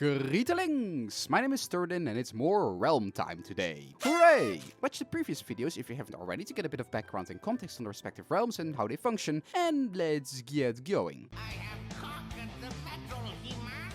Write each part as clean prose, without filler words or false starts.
Greetings! My name is Sturdin and it's more Realm time today. Hooray! Watch the previous videos if you haven't already to get a bit of background and context on the respective realms and how they function, and let's get going. I have conquered the battle, He-Man!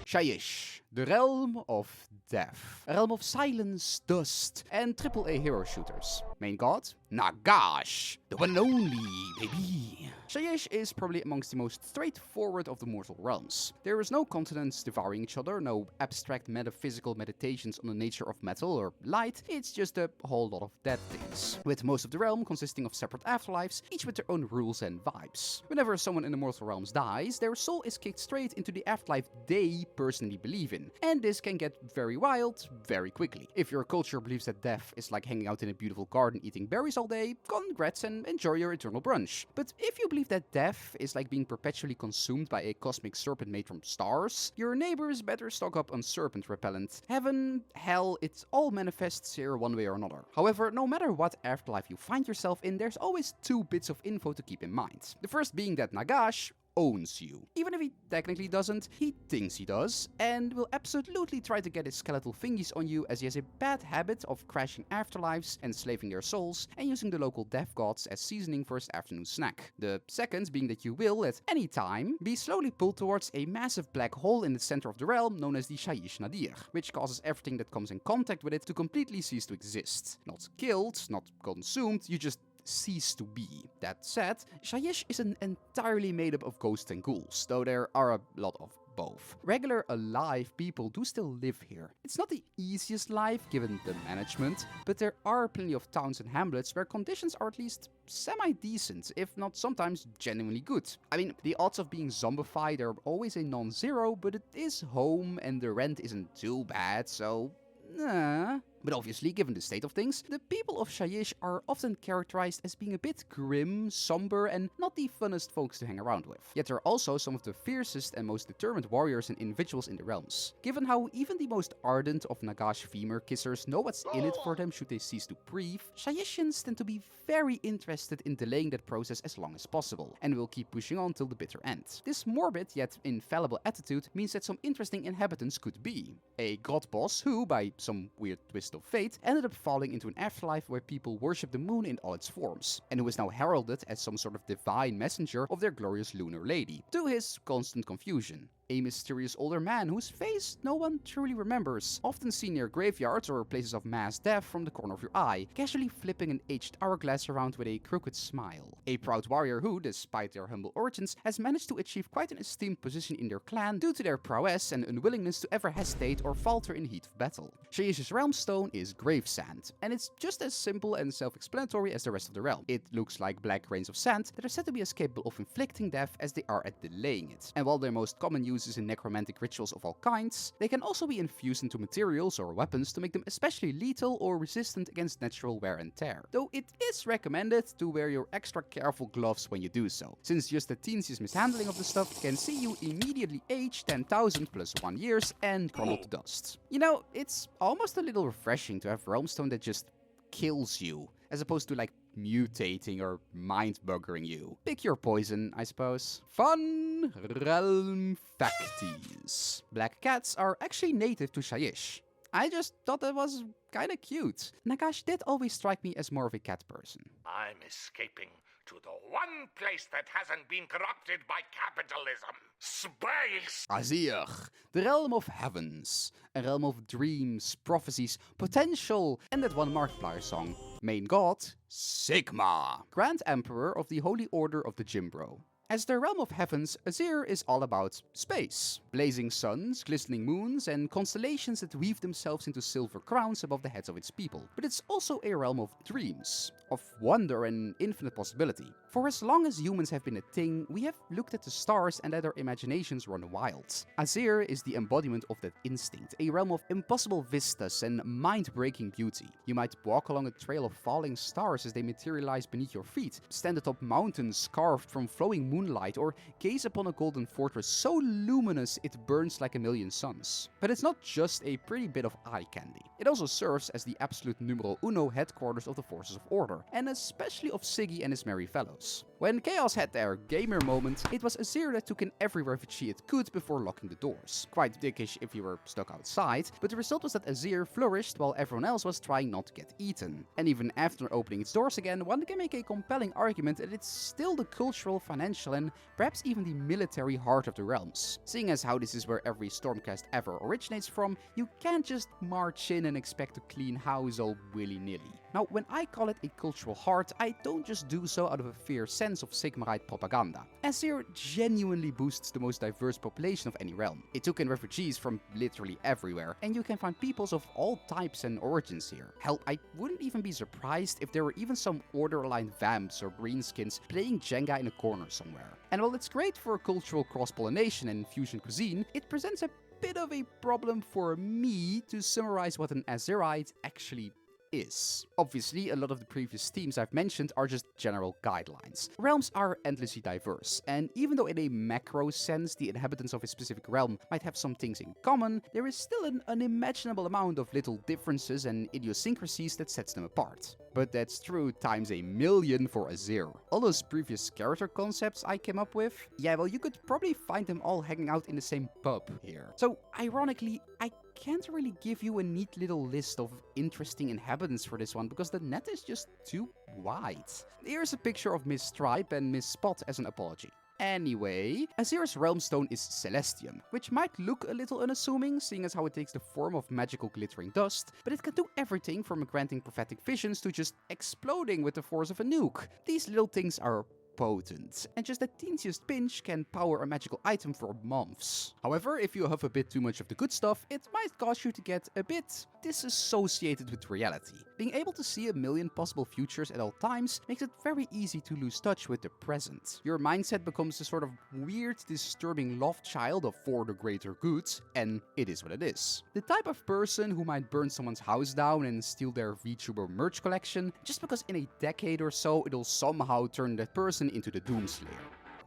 Shyish, the realm of death. A realm of silence, dust, and AAA hero shooters. Main god? Nagash, the one and only, baby. Shyish is probably amongst the most straightforward of the mortal realms. There is no continents devouring each other, no abstract metaphysical meditations on the nature of metal or light, it's just a whole lot of dead things. With most of the realm consisting of separate afterlives, each with their own rules and vibes. Whenever someone in the mortal realms dies, their soul is kicked straight into the afterlife they personally believe in, and this can get very wild very quickly. If your culture believes that death is like hanging out in a beautiful garden eating berries all day, congrats and enjoy your eternal brunch. But if you believe that death is like being perpetually consumed by a cosmic serpent made from stars, your neighbors better stock up on serpent repellent. Heaven, hell, it all manifests here one way or another. However, no matter what afterlife you find yourself in, there's always two bits of info to keep in mind. The first being that Nagash owns you. Even if he technically doesn't, he thinks he does, and will absolutely try to get his skeletal fingies on you, as he has a bad habit of crashing afterlives, enslaving their souls, and using the local death gods as seasoning for his afternoon snack. The second being that you will, at any time, be slowly pulled towards a massive black hole in the center of the realm known as the Shyish Nadir, which causes everything that comes in contact with it to completely cease to exist. Not killed, not consumed, you just cease to be. That said, Shyish isn't entirely made up of ghosts and ghouls, though there are a lot of both. Regular alive people do still live here. It's not the easiest life given the management, but there are plenty of towns and hamlets where conditions are at least semi-decent, if not sometimes genuinely good. I mean, the odds of being zombified are always a non-zero, but it is home and the rent isn't too bad, so nah. But obviously, given the state of things, the people of Shyish are often characterized as being a bit grim, somber, and not the funnest folks to hang around with. Yet they're also some of the fiercest and most determined warriors and individuals in the realms. Given how even the most ardent of Nagash femur kissers know what's in it for them should they cease to breathe, Shyish tend to be very interested in delaying that process as long as possible, and will keep pushing on till the bitter end. This morbid yet infallible attitude means that some interesting inhabitants could be a god boss who, by some weird twist of fate, ended up falling into an afterlife where people worship the moon in all its forms, and who is now heralded as some sort of divine messenger of their glorious lunar lady, to his constant confusion. A mysterious older man whose face no one truly remembers, often seen near graveyards or places of mass death from the corner of your eye, casually flipping an aged hourglass around with a crooked smile. A proud warrior who, despite their humble origins, has managed to achieve quite an esteemed position in their clan due to their prowess and unwillingness to ever hesitate or falter in heat of battle. Shayish's realm stone is grave sand, and it's just as simple and self-explanatory as the rest of the realm. It looks like black grains of sand that are said to be as capable of inflicting death as they are at delaying it. And while their most common uses in necromantic rituals of all kinds, they can also be infused into materials or weapons to make them especially lethal or resistant against natural wear and tear. Though it is recommended to wear your extra careful gloves when you do so, since just the teensiest mishandling of the stuff can see you immediately age 10,000 plus 1 years and crumble to dust. You know, it's almost a little refreshing to have realmstone that just kills you, as opposed to like mutating or mind-buggering you. Pick your poison, I suppose. Fun realm facties. Black cats are actually native to Shyish. I just thought that was kinda cute. Nagash did always strike me as more of a cat person. I'm escaping to the one place that hasn't been corrupted by capitalism. Space! Azyr, the realm of heavens. A realm of dreams, prophecies, potential, and that one Markiplier song. Main god, Sigmar, Grand Emperor of the Holy Order of the Jimbro. As the realm of heavens, Azyr is all about space. Blazing suns, glistening moons, and constellations that weave themselves into silver crowns above the heads of its people. But it's also a realm of dreams, of wonder and infinite possibility. For as long as humans have been a thing, we have looked at the stars and let our imaginations run wild. Azyr is the embodiment of that instinct, a realm of impossible vistas and mind-breaking beauty. You might walk along a trail of falling stars as they materialize beneath your feet, stand atop mountains carved from flowing moonlight, or gaze upon a golden fortress so luminous it burns like a million suns. But it's not just a pretty bit of eye candy. It also serves as the absolute numero uno headquarters of the forces of order, and especially of Siggy and his merry fellows. When KAyoss had their gamer moment, it was Azyr that took in every refugee it could before locking the doors. Quite dickish if you were stuck outside, but the result was that Azyr flourished while everyone else was trying not to get eaten. And even after opening its doors again, one can make a compelling argument that it's still the cultural, financial and perhaps even the military heart of the realms. Seeing as how this is where every Stormcast ever originates from, you can't just march in and expect to clean house all willy-nilly. Now, when I call it a cultural heart, I don't just do so out of a fierce sense of Sigmarite propaganda. Azyr genuinely boasts the most diverse population of any realm. It took in refugees from literally everywhere, and you can find peoples of all types and origins here. Hell, I wouldn't even be surprised if there were even some Order-aligned vamps or greenskins playing Jenga in a corner somewhere. And while it's great for cultural cross-pollination and fusion cuisine, it presents a bit of a problem for me to summarize what an Azyrite actually is. Obviously, a lot of the previous themes I've mentioned are just general guidelines. Realms are endlessly diverse, and even though in a macro sense the inhabitants of a specific realm might have some things in common, there is still an unimaginable amount of little differences and idiosyncrasies that sets them apart. But that's true times a million for Azyr. All those previous character concepts I came up with, yeah, well, you could probably find them all hanging out in the same pub here. So, ironically, I can't really give you a neat little list of interesting inhabitants for this one because the net is just too wide. Here's a picture of Miss Stripe and Miss Spot as an apology. Anyway, Azyr's realm stone is Celestium, which might look a little unassuming, seeing as how it takes the form of magical glittering dust, but it can do everything from granting prophetic visions to just exploding with the force of a nuke. These little things are potent, and just the teensiest pinch can power a magical item for months. However, if you have a bit too much of the good stuff, it might cause you to get a bit disassociated with reality. Being able to see a million possible futures at all times makes it very easy to lose touch with the present. Your mindset becomes a sort of weird, disturbing love child of for the greater good, and it is what it is. The type of person who might burn someone's house down and steal their VTuber merch collection, just because in a decade or so it'll somehow turn that person into the Doomslayer.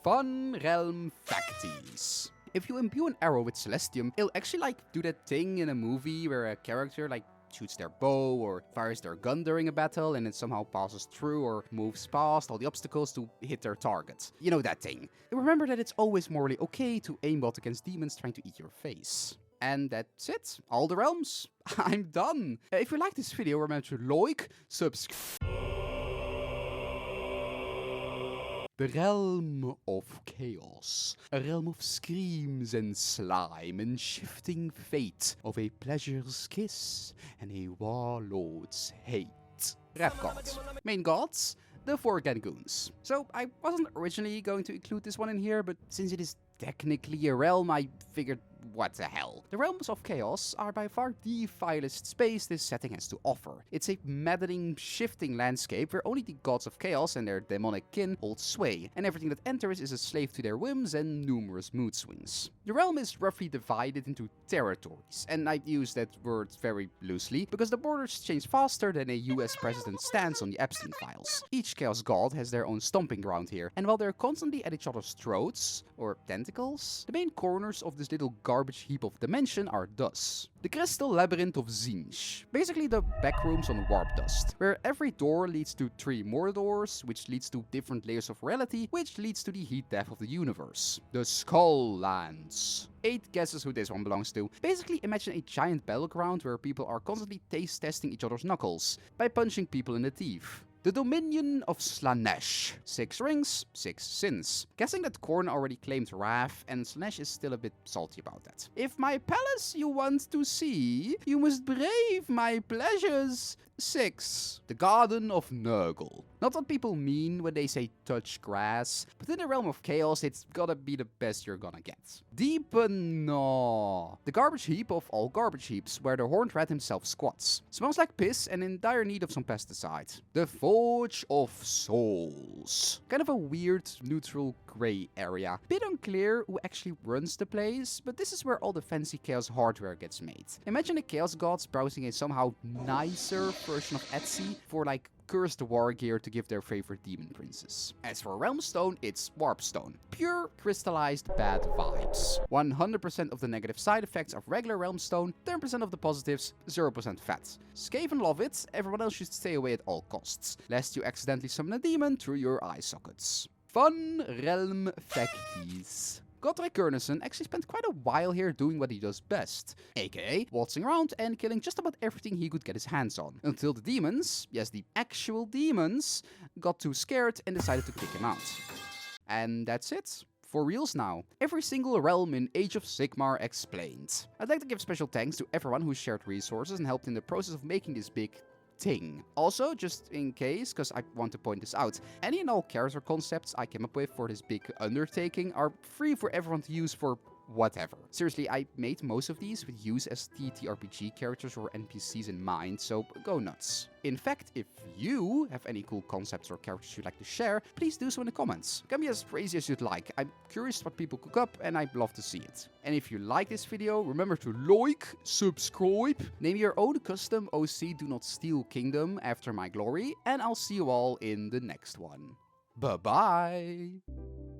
Fun realm facties. If you imbue an arrow with Celestium, it'll actually do that thing in a movie where a character shoots their bow or fires their gun during a battle and it somehow passes through or moves past all the obstacles to hit their target. You know that thing. Remember that it's always morally okay to aimbot against demons trying to eat your face. And that's it. All the realms. I'm done. If you like this video, remember to like, subscribe. The realm of KAyoss, a realm of screams and slime and shifting fate, of a pleasure's kiss and a warlord's hate. Rap gods. Main gods, the four Gangoons. So I wasn't originally going to include this one in here, but since it is technically a realm, I figured what the hell. The realms of KAyoss are by far the vilest space this setting has to offer. It's a maddening, shifting landscape where only the gods of chaos and their demonic kin hold sway, and everything that enters is a slave to their whims and numerous mood swings. The realm is roughly divided into territories, and I use that word very loosely because the borders change faster than a US president stands on the Epstein files. Each chaos god has their own stomping ground here, and while they're constantly at each other's throats, or tentacles, the main corners of this little garbage heap of dimension are thus. The Crystal Labyrinth of Zinj, basically the backrooms on Warp Dust, where every door leads to 3 more doors, which leads to different layers of reality, which leads to the heat death of the universe. The Skull Lands. 8 guesses who this one belongs to. Basically imagine a giant battleground where people are constantly taste testing each other's knuckles, by punching people in the teeth. The Dominion of Slaanesh. 6 rings, 6 sins. Guessing that Korn already claimed Wrath, and Slaanesh is still a bit salty about that. If my palace you want to see, you must brave my pleasures. 6. The Garden of Nurgle. Not what people mean when they say touch grass, but in the realm of KAyoss, it's gotta be the best you're gonna get. Deepen Gnaw. The garbage heap of all garbage heaps, where the Horned Rat himself squats. Smells like piss and in dire need of some pesticide. The Forge of Souls. Kind of a weird, neutral grey area. Bit unclear who actually runs the place, but this is where all the fancy KAyoss hardware gets made. Imagine the KAyoss gods browsing a somehow nicer version of Etsy for cursed war gear to give their favorite demon princes. As for Realmstone, it's Warpstone. Pure, crystallized bad vibes. 100% of the negative side effects of regular Realmstone, 10% of the positives, 0% fat. Skaven love it, everyone else should stay away at all costs, lest you accidentally summon a demon through your eye sockets. fun realm facties. Godric Gurnason actually spent quite a while here doing what he does best, aka waltzing around and killing just about everything he could get his hands on, until the demons, yes the actual demons, got too scared and decided to kick him out. And that's it. For reals now. Every single realm in Age of Sigmar explained. I'd like to give special thanks to everyone who shared resources and helped in the process of making this big thing. Also, just in case, because I want to point this out, any and all character concepts I came up with for this big undertaking are free for everyone to use for whatever. Seriously, I made most of these with use as TTRPG characters or NPCs in mind, so go nuts. In fact, if you have any cool concepts or characters you'd like to share, please do so in the comments. It can be as crazy as you'd like. I'm curious what people cook up and I'd love to see it. And if you like this video, remember to like, subscribe, name your own custom OC Do Not Steal Kingdom after my glory, and I'll see you all in the next one. Bye bye!